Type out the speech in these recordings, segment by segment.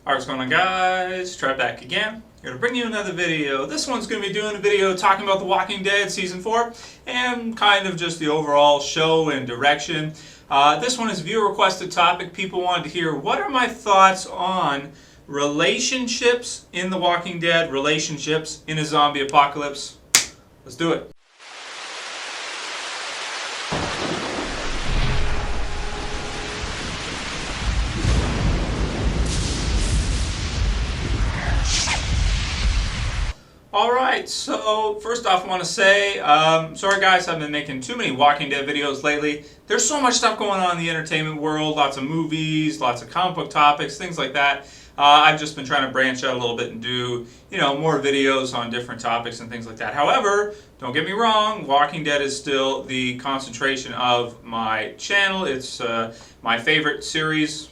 Alright, what's going on, guys? Try back again. I'm going to bring you another video. This one's going to be doing a video talking about The Walking Dead Season 4 and kind of just the overall show and direction. This one is a viewer requested topic. People wanted to hear what are my thoughts on relationships in The Walking Dead, relationships in a zombie apocalypse. Let's do it. Alright, so first off I want to say, sorry guys, I've been making too many Walking Dead videos lately. There's so much stuff going on in the entertainment world, lots of movies, lots of comic book topics, things like that. I've just been trying to branch out a little bit and do, more videos on different topics and things like that. However, don't get me wrong, Walking Dead is still the concentration of my channel. It's my favorite series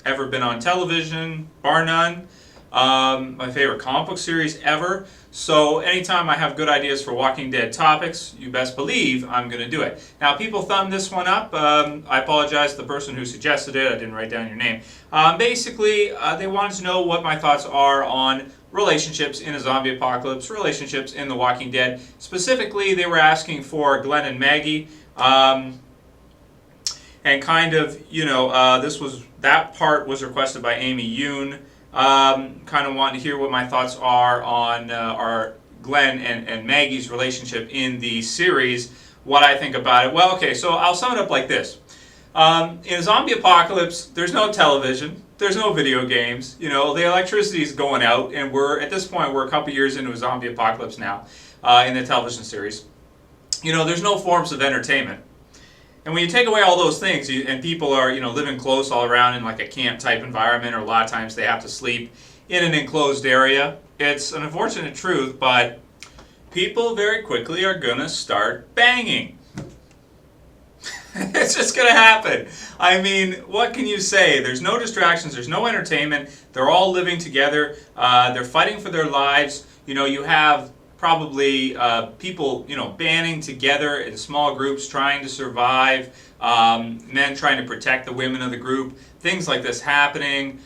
ever been on television, bar none. My favorite comic book series ever. So anytime I have good ideas for Walking Dead topics, you best believe I'm going to do it. Now, people thumbed this one up. I apologize to the person who suggested it. I didn't write down your name. Basically, they wanted to know what my thoughts are on relationships in a zombie apocalypse, relationships in The Walking Dead. Specifically, they were asking for Glenn and Maggie. And kind of, that part was requested by Amy Yoon. Kind of wanting to hear what my thoughts are on our Glenn and Maggie's relationship in the series, what I think about it. Well, okay, so I'll sum it up like this. In a zombie apocalypse, there's no television, there's no video games, the electricity is going out, and at this point, we're a couple years into a zombie apocalypse now in the television series. There's no forms of entertainment. And when you take away all those things, and people are, living close all around in like a camp type environment, or a lot of times they have to sleep in an enclosed area, it's an unfortunate truth, but people very quickly are going to start banging. It's just going to happen. I mean, what can you say? There's no distractions, there's no entertainment, they're all living together, they're fighting for their lives. You have probably people, banding together in small groups, trying to survive, men trying to protect the women of the group, things like this happening.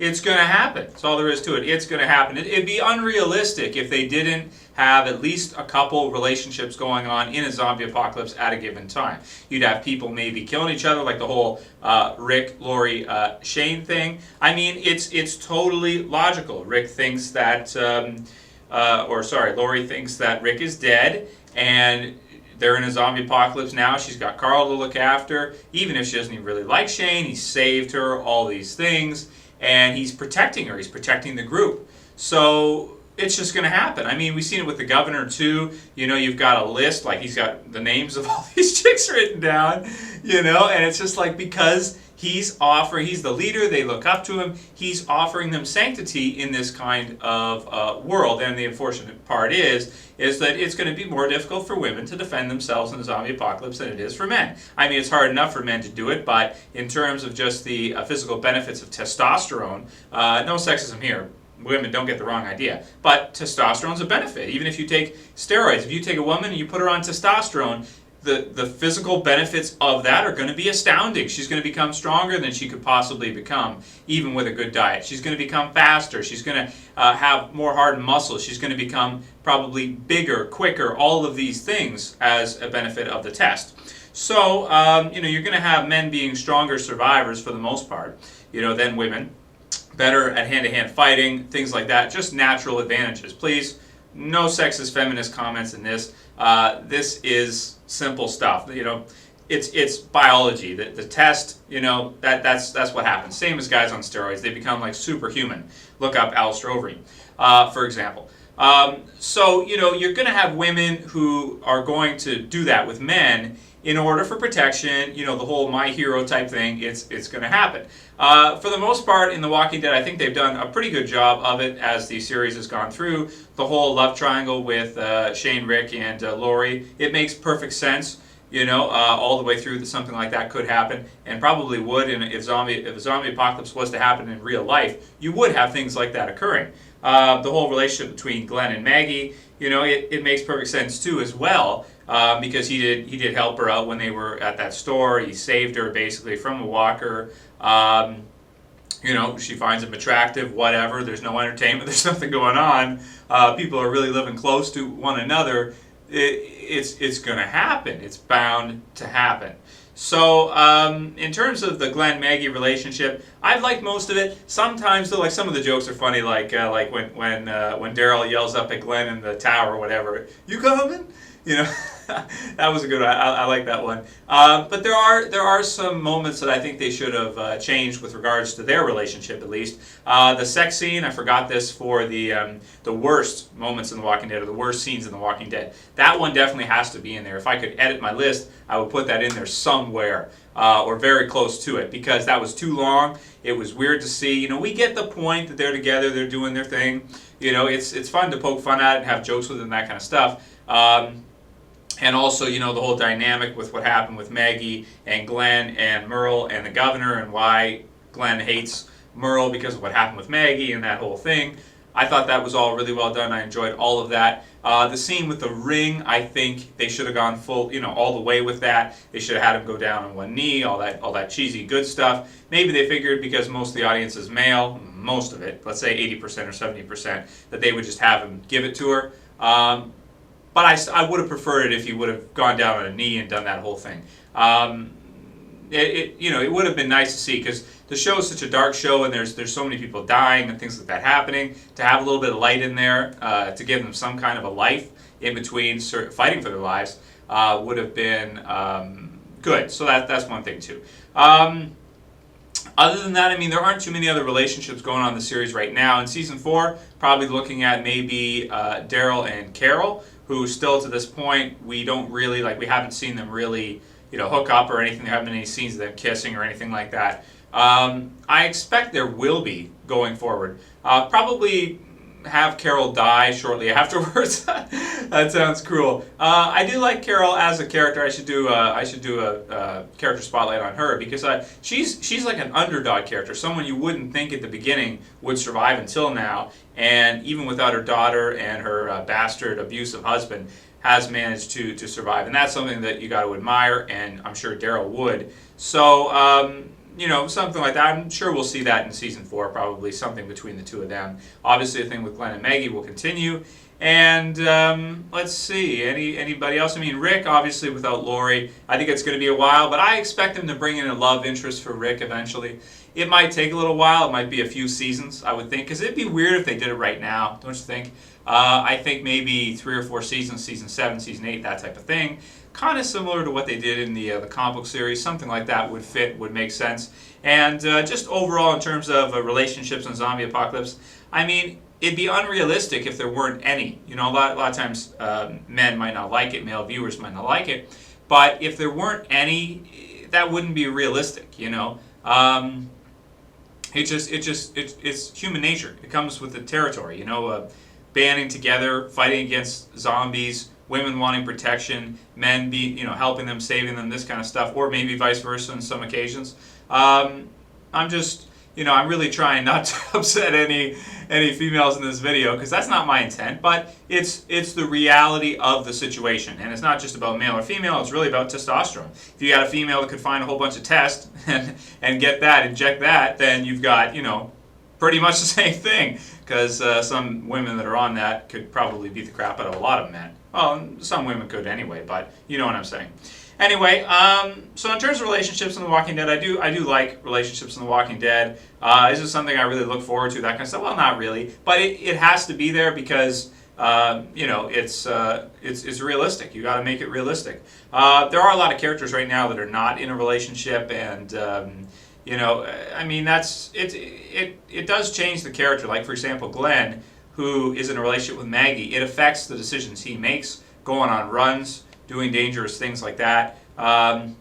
It's going to happen. That's all there is to it. It's going to happen. It'd be unrealistic if they didn't have at least a couple relationships going on in a zombie apocalypse at a given time. You'd have people maybe killing each other, like the whole Rick, Lori, Shane thing. I mean, it's totally logical. Lori thinks that Rick is dead, and they're in a zombie apocalypse now. She's got Carl to look after. Even if she doesn't even really like Shane, he saved her, all these things. And he's protecting her. He's protecting the group. So it's just going to happen. I mean, we've seen it with the governor, too. You've got a list. Like, he's got the names of all these chicks written down, and it's just like because he's the leader, they look up to him, he's offering them sanctity in this kind of world. And the unfortunate part is that it's going to be more difficult for women to defend themselves in a zombie apocalypse than it is for men. I mean, it's hard enough for men to do it, but in terms of just the physical benefits of testosterone, no sexism here. Women, don't get the wrong idea. But testosterone's a benefit. Even if you take steroids, if you take a woman and you put her on testosterone, the physical benefits of that are going to be astounding. She's going to become stronger than she could possibly become, even with a good diet. She's going to become faster. She's going to have more hardened muscles. She's going to become probably bigger, quicker, all of these things as a benefit of the test. So, you're going to have men being stronger survivors for the most part, than women. Better at hand-to-hand fighting, things like that. Just natural advantages. Please, no sexist feminist comments in this. This is simple stuff. It's biology. The test, that's what happens. Same as guys on steroids. They become like superhuman. Look up Alistair Overeem, for example. So, you're going to have women who are going to do that with men in order for protection, the whole my hero type thing, it's going to happen. For the most part, in The Walking Dead, I think they've done a pretty good job of it as the series has gone through. The whole love triangle with Shane, Rick, and Lori, it makes perfect sense, all the way through that something like that could happen, and probably would, and if a zombie apocalypse was to happen in real life, you would have things like that occurring. The whole relationship between Glenn and Maggie, it makes perfect sense too as well. Because he did help her out when they were at that store. He saved her basically from a walker. You know, she finds him attractive, whatever. There's no entertainment. There's nothing going on. People are really living close to one another. It's going to happen. It's bound to happen. So, in terms of the Glenn-Maggie relationship, I've liked most of it. Sometimes, though, like some of the jokes are funny, like when Daryl yells up at Glenn in the tower or whatever, "You coming?" You know, that was a good one. I like that one. But there are some moments that I think they should have changed with regards to their relationship, at least. The sex scene, I forgot this for the worst moments in The Walking Dead, or the worst scenes in The Walking Dead. That one definitely has to be in there. If I could edit my list, I would put that in there somewhere, or very close to it, because that was too long. It was weird to see. You know, we get the point that they're together, they're doing their thing. You know, it's fun to poke fun at it and have jokes with it and that kind of stuff. And also, you know, the whole dynamic with what happened with Maggie and Glenn and Merle and the governor, and why Glenn hates Merle because of what happened with Maggie and that whole thing. I thought that was all really well done. I enjoyed all of that. The scene with the ring, I think they should have gone full, you know, all the way with that. They should have had him go down on one knee, all that cheesy good stuff. Maybe they figured because most of the audience is male, most of it, let's say 80% or 70%, that they would just have him give it to her. But I would have preferred it if he would have gone down on a knee and done that whole thing. It would have been nice to see, because the show is such a dark show, and there's so many people dying and things like that happening. To have a little bit of light in there, to give them some kind of a life in between fighting for their lives, would have been good. So that's one thing too. Other than that, I mean, there aren't too many other relationships going on in the series right now. In season 4, probably looking at maybe Daryl and Carol, who still to this point we don't really we haven't seen them really, you know, hook up or anything. There haven't been any scenes of them kissing or anything like that. I expect there will be going forward. Probably have Carol die shortly afterwards. That sounds cruel. I do like Carol as a character. I should do a character spotlight on her, because she's like an underdog character, someone you wouldn't think at the beginning would survive until now, and even without her daughter and her bastard abusive husband, has managed to survive, and that's something that you got to admire, and I'm sure Daryl would. So. You know, something like that. I'm sure we'll see that in season 4, probably something between the two of them. Obviously, the thing with Glenn and Maggie will continue. And let's see, anybody else? I mean, Rick, obviously, without Lori, I think it's going to be a while, but I expect him to bring in a love interest for Rick eventually. It might take a little while. It might be a few seasons, I would think, because it'd be weird if they did it right now, don't you think? I think maybe 3 or 4 seasons, season 7, season 8, that type of thing. Kind of similar to what they did in the comic book series. Something like that would fit, would make sense. And just overall, in terms of relationships and zombie apocalypse, I mean, it'd be unrealistic if there weren't any. You know, a lot of times men might not like it, male viewers might not like it, but if there weren't any, that wouldn't be realistic. You know, it's human nature. It comes with the territory. You know, banding together, fighting against zombies. Women wanting protection, men helping them, saving them, this kind of stuff, or maybe vice versa on some occasions. I'm just, I'm really trying not to upset any females in this video, because that's not my intent, but it's the reality of the situation, and it's not just about male or female, it's really about testosterone. If you got a female that could find a whole bunch of test and get that, inject that, then you've got, pretty much the same thing, because some women that are on that could probably beat the crap out of a lot of men. Well, some women could anyway, but you know what I'm saying. Anyway, so in terms of relationships in The Walking Dead, I do like relationships in The Walking Dead. Is this something I really look forward to, that kind of stuff? Well, not really, but it has to be there, because it's realistic. You got to make it realistic. There are a lot of characters right now that are not in a relationship, and I mean, it does change the character. Like, for example, Glenn, who is in a relationship with Maggie, it affects the decisions he makes, going on runs, doing dangerous things like that. Having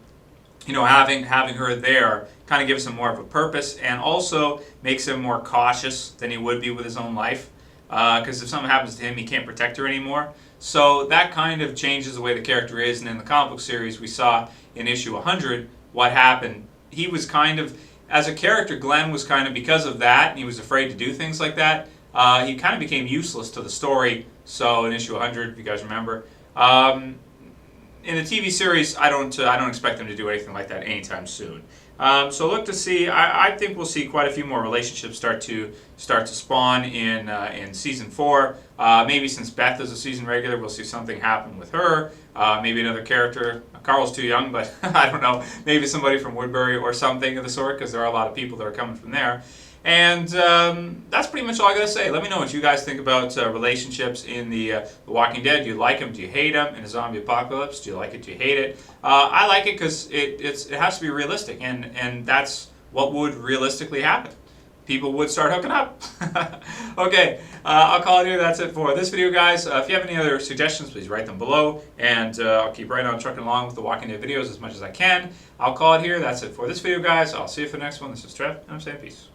her there kind of gives him more of a purpose, and also makes him more cautious than he would be with his own life. Because if something happens to him, he can't protect her anymore. So that kind of changes the way the character is. And in the comic book series, we saw in issue 100 what happened. He was kind of, as a character, Glenn was kind of, because of that, and he was afraid to do things like that, he kind of became useless to the story. So in issue 100, if you guys remember, in the TV series, I don't expect them to do anything like that anytime soon. So look to see. I think we'll see quite a few more relationships start to spawn in season 4. Maybe since Beth is a season regular, we'll see something happen with her. Maybe another character. Carl's too young, but I don't know. Maybe somebody from Woodbury or something of the sort, because there are a lot of people that are coming from there. And that's pretty much all I gotta say. Let me know what you guys think about relationships in the Walking Dead. Do you like them? Do you hate them? In a zombie apocalypse, do you like it? Do you hate it? I like it because it has to be realistic, and that's what would realistically happen. People would start hooking up. Okay, I'll call it here. That's it for this video, guys. If you have any other suggestions, please write them below, and I'll keep right on trucking along with the Walking Dead videos as much as I can. I'll call it here. That's it for this video, guys. I'll see you for the next one. This is Trev, and I'm saying peace.